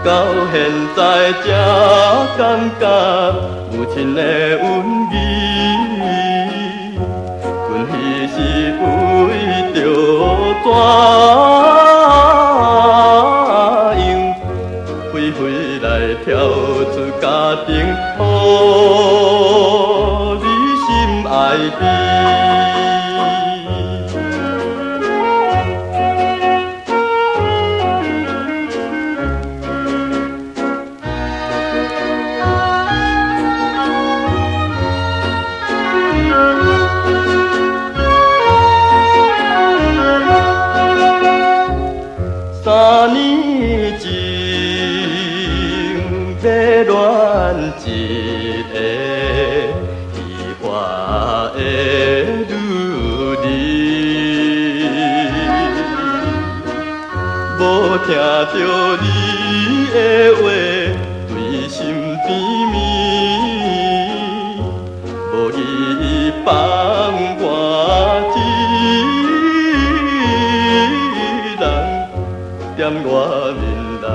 到现在才感觉母亲的温义，阮彼时为着怎样，飞飞来跳出家庭，予你心爱悲。3年前，要恋一个奇花的女儿，无听着你的话，对心甜蜜，无意放我踮我面来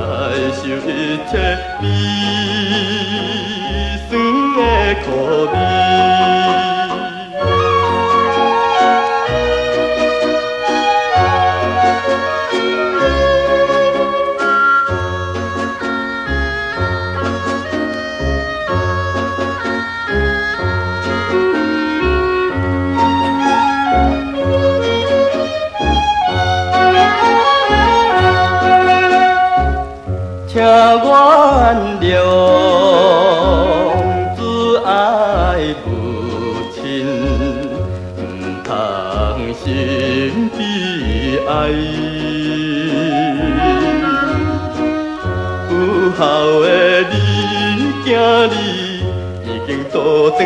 受一切悲酸的苦味。请原谅只爱母亲，唔通心悲哀。有孝的你囝儿已经多长